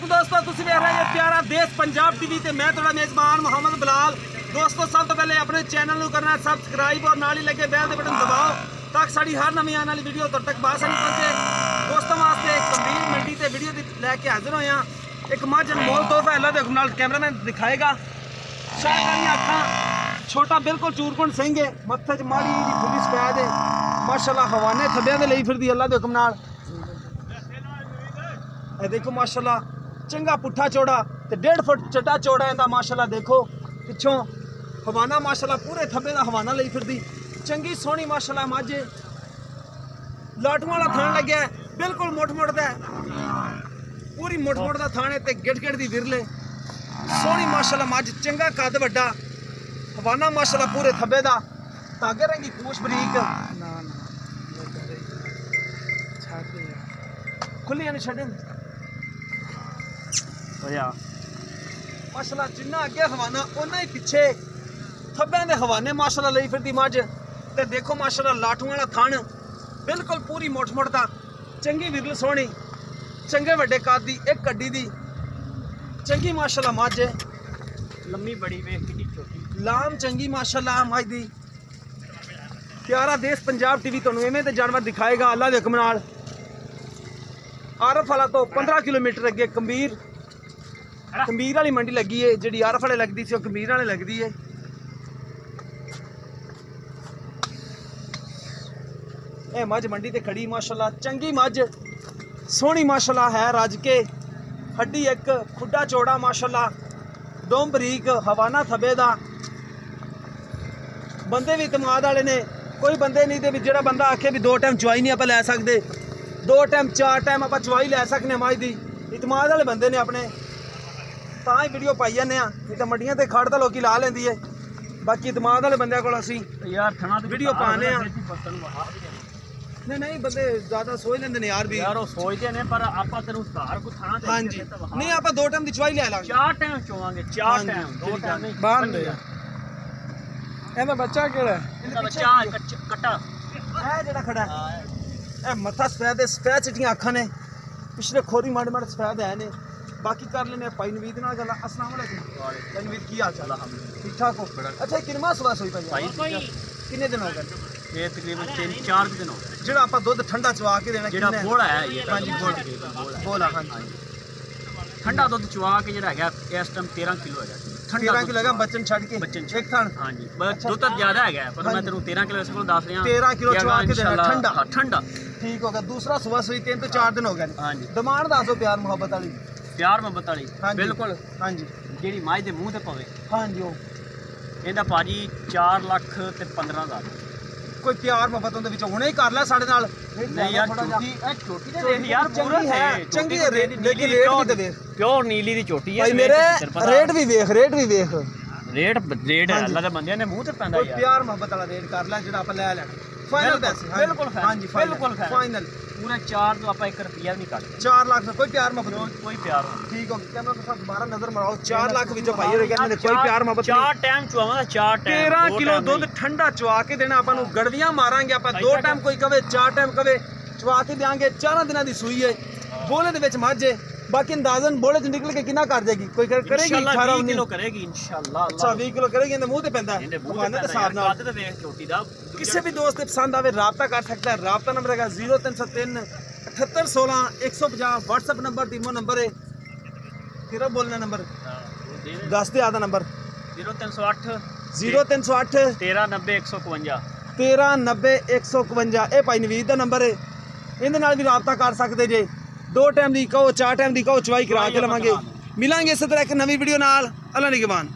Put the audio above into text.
वालेकुम दोस्तों, तुसीं देख रहे हैं प्यारा देश पंजाब टीवी ते मैं तुहाडा मेज़बान मोहम्मद बिलाल। दोस्तों सब तो पहले अपने चैनल को करना सबसक्राइब और नाल ही लगे बैल दे बटन दबाओ ताकि साड़ी हर नवी आने वाली वीडियो तुहाडे तक बासानी पहुंचे। दोस्तों वास्ते कबीर मंडी ते वीडियो लैके हाजिर होए हां। एक मझ अनमोल तोहफा अल्लाह दे हुक्म नाल कैमरामैन दिखाएगा। शाहकारी अखां, छोटा बिल्कुल चूरकुंड सिंह है, मत्थे च माड़ी जी खुली सफैद है माशाल्लाह। हवाने थब्बियां दे लई फिरदी अल्लाह दे हुक्म नाल। ए देखो माशाल्लाह चंगा पुट्ठा चौड़ा ते 1.5 फुट चट्टा चौड़ा है माशाल्लाह। देखो पिछों हवाना माशाल्लाह पूरे थब्बे का हवाना लई फिरदी चंगी सोहनी माशाल्लाह। मझ लाटू वाला थान लग्या बिल्कुल मुठ दा पूरी मुठ दा थान है ते गिट दी विरले सोहनी माशाल्लाह। मझ चंगा कद वड्डा हवाना माशाल्लाह पूरे थब्बे दा। धागे रंगी पूछ बरीक खुली नहीं छड्डे माशाल्लाह। जिन्ना अगे हवाना उन्ना ही पिछे थब्बे दे हवाने माशाल्लाह लई फिरदी मझ। ते देखो माशाल्लाह लाठू वाला थन बिल्कुल पूरी मुठ दा चंगी विरल सोहनी चंगे वड्डे कद दी एक कड्डी दी चंगी माशाल्लाह। मझ लम्मी बड़ी वेख कितनी छोटी लाम चंगी माशाल्लाह मझ दी। प्यारा देश पंजाब टीवी तुहानू इवें दे जानवर दिखाएगा अल्लाह दे हुक्म नाल। आरफ वाला तो 15 किलोमीटर अगे कबीर वाली मंडी लगी है। जी आरफ वाले लगती सी कबीर वाले लगती है। ये मझ मंडी ते खड़ी माशाल्लाह चंगी मझ सोहनी माशाल्लाह है। रज के हड्डी एक खुड्डा चौड़ा माशाल्लाह, दोम बरीक हवाना थबे दा। बंदे भी इतमाद वाले ने, कोई बंदे नहीं दे जेड़ा बंदा आखे भी 2 टाइम चवाई नहीं आप लै सकते, 2 टाइम 4 टाइम आप चवाई लै सकने मझ दी। इतमाद वाले बंदे ने अपने तां ही वीडियो पाई जाने। नहीं तो मंडियां ते खड़ तां लोकी ला लैंदी है। बाकी इतमाद वाले बंदे कोल असीं यार थना वीडियो पाने नहीं बंदे ज्यादा सोच लेंदे ने यार भी यार वो सोचते ने पर आपा तेनु सुधार को थाना दे। हां जी नहीं आप 2 टाइम दी चवाई लै लांगे, 4 टाइम चोवांगे 4 टाइम 2 टाइम नहीं बांध दे। ਇਹਦਾ ਬੱਚਾ ਕਿਹੜਾ ਹੈ? ਇਹਦਾ ਬੱਚਾ ਕੱਟਾ ਇਹ ਜਿਹੜਾ ਖੜਾ ਹੈ ਇਹ ਮੱਥਾ ਸਫੈਦ ਹੈ, ਸਫੈਦ ਚਿੱਟੀਆਂ ਅੱਖਾਂ ਨੇ, ਪਿਛਲੇ ਖੋਰੀ ਮਾੜੇ ਸਫੈਦ ਹੈ ਨੇ। ਬਾਕੀ ਕਰ ਲੈਨੇ ਭਾਈ ਨਵੀਦ ਨਾਲ ਗੱਲ। अस्सलाम वालेकुम भाई नवीद की हाल चाल? ठीक ठाक हो? अच्छा किनमा सुबह सोई भाई कितने दिन हो गए? ये तकरीबन 3-4 दिन हो गए। ਜਿਹੜਾ ਆਪਾਂ ਦੁੱਧ ਠੰਡਾ ਚਵਾ ਕੇ ਦੇਣਾ ਜਿਹੜਾ ਬੋੜਾ ਹੈ ਇਹ ਹਾਂਜੀ ਬੋਲਾ ਹਾਂਜੀ ਠੰਡਾ ਦੁੱਧ ਚਵਾ ਕੇ ਜਿਹੜਾ ਹੈਗਾ ਇਸ ਟਾਈਮ 13 ਕਿਲੋ ਹੈਗਾ। 13 ਕਿਲੋ ਹੈਗਾ ਬੱਚਨ ਛੱਡ ਕੇ ਇੱਕ ਥਣ। ਹਾਂਜੀ ਬਸ ਦੁੱਧ ਤਾਂ ਜ਼ਿਆਦਾ ਹੈਗਾ ਪਰ ਮੈਂ ਤੈਨੂੰ 13 ਕਿਲੋ ਇਸ ਕੋਲ ਦੱਸ ਰਿਹਾ। 13 ਕਿਲੋ ਚਵਾ ਕੇ ਦੇਣਾ ਠੰਡਾ ਠੰਡਾ ਠੀਕ ਹੋ ਗਿਆ। ਦੂਸਰਾ ਸੁਬਹ ਸੋਈ 3 ਤੋਂ 4 ਦਿਨ ਹੋ ਗਏ ਨੇ। ਹਾਂਜੀ ਡਿਮਾਂਡ ਦੱਸੋ ਪਿਆਰ ਮੁਹੱਬਤ ਵਾਲੀ। ਪਿਆਰ ਮੁਹੱਬਤ ਵਾਲੀ ਬਿਲਕੁਲ ਹਾਂਜੀ ਜਿਹੜੀ ਮੱਝ ਦੇ ਮੂੰਹ ਤੇ ਪਵੇ। ਹਾਂਜੀ ਉਹ ਇਹਦਾ ਭਾਜੀ 4 ਲੱਖ ਤੇ 15,000। ਕੋਈ ਪਿਆਰ ਮੁਹੱਬਤ ਉਹਦੇ ਵਿੱਚ ਹੁਣੇ ਹੀ ਕਰ ਲੈ ਸਾਡੇ ਨਾਲ। ਨਹੀਂ ਯਾਰ ਛੋਟੀ ਤੇ ਦੇਖ ਯਾਰ ਪੂਰਾ ਹੈ ਚੰਗੀ ਰੇਟ ਲੇਕਿਨ ਰੇਟ ਵੀ ਤੇ ਵੇਖ ਪਿਓਰ ਨੀਲੀ ਦੀ ਛੋਟੀ ਹੈ। ਭਾਈ ਮੇਰੇ ਰੇਟ ਵੀ ਵੇਖ ਰੇਟ ਹੈ ਅੱਲਾ ਦੇ ਬੰਦਿਆਂ ਨੇ ਮੂੰਹ ਤੇ ਪੈਂਦਾ ਕੋਈ ਯਾਰ। ਪਿਆਰ ਮੁਹੱਬਤ ਵਾਲਾ ਰੇਟ ਕਰ ਲੈ ਜਿਹੜਾ ਆਪਾਂ ਲੈ ਲੈਣਾ ਫਾਈਨਲ ਪੈਸੇ। ਬਿਲਕੁਲ ਹਾਂਜੀ ਬਿਲਕੁਲ ਫਾਈਨਲ ਪੂਰਾ 4 ਤੋਂ ਆਪਾਂ 1 ਰੁਪਿਆ ਵੀ ਨਹੀਂ ਕੱਢਦੇ। 4 ਲੱਖ ਦਾ ਕੋਈ ਪਿਆਰ ਮੁਹੱਬਤ ਕੋਈ ਪਿਆਰ ਨਹੀਂ। ਠੀਕ ਹੋ ਗਿਆ। ਕੈਮਰਾ ਤੋਂ ਦੁਬਾਰਾ ਨਜ਼ਰ ਮਾਰੋ 4 ਲੱਖ ਵਿੱਚੋਂ ਭਾਈ ਹੋਏ ਕਹਿੰਦੇ ਕੋਈ ਪਿਆਰ ਮੁਹੱਬਤ 4 ਟਾਈਮ ਚਵਾਵਾਂਗਾ 4 ਟਾਈਮ 13 ਕਿਲੋ ਦੁੱਧ ਠੰਡਾ ਚਵਾ ਕੇ ਦੇਣਾ ਆਪਾਂ ਨੂੰ। ਗੜਵੀਆਂ ਮਾਰਾਂਗੇ ਆਪਾਂ 2 ਟਾਈਮ ਕੋਈ ਕਵੇ 4 ਟਾਈਮ ਕਵੇ ਚਵਾ ਕੇ ਦੇਾਂਗੇ। 4 ਦਿਨਾਂ ਦੀ ਸੂਈ ਹੈ ਬੋਲੇ ਦੇ ਵਿੱਚ ਮੱਝ ਹੈ। ਬਾਕੀ ਅੰਦਾਜ਼ਨ ਬੋਲੇ ਚ ਨਿਕਲ ਕੇ ਕਿੰਨਾ ਕਰ ਜਾਏਗੀ ਕੋਈ ਕਰੇਗੀ 18 ਕਿਲੋ ਕਰੇਗੀ ਇੰਸ਼ਾਅੱਲਾ। ਅੱਛਾ 20 ਕਿਲੋ ਕਰੇਗੀ। ਇਹਦੇ ਮੂੰਹ ਤੇ ਪੈਂਦਾ ਹੈ ਬਹਾਨੇ ਦੇ ਹਿਸਾਬ ਨਾਲ। ਕੱਦ ਤੇ ਵੇਖ ਛੋਟੀ ਦਾ ਕਿਸੇ ਵੀ ਦੋਸਤ ਦੇ ਪਸੰਦ ਆਵੇ ਰਾਬਤਾ ਕਰ ਸਕਦਾ ਹੈ। ਰਾਬਤਾ ਨੰਬਰ ਹੈਗਾ 0303 7816 150। WhatsApp ਨੰਬਰ ਟੀਮੋ ਨੰਬਰ ਹੈ। ਕਿਹੜਾ ਬੋਲਣਾ ਨੰਬਰ ਦੱਸ ਦੇ ਆਦਾ ਨੰਬਰ 0308 0308 1390 151 1390 151। ਇਹ ਭਾਈ ਨਵੀਦ ਦਾ ਨੰਬਰ ਹੈ। ਇਹਦੇ ਨਾਲ ਵੀ ਰਾਬਤਾ ਕਰ ਸਕਦੇ ਜੇ। 2 ਟਾਈਮ ਦੀ ਕਹੋ 4 ਟਾਈਮ ਦੀ ਕਹੋ ਚਵਾਈ ਕਰਾ ਕੇ ਲਵਾਂਗੇ। ਮਿਲਾਂਗੇ ਇਸੇ ਤਰ੍ਹਾਂ ਇੱਕ ਨਵੀਂ ਵੀਡੀਓ ਨਾਲ। ਅੱਲਾ ਨਿਗਹਿਬਾਨ।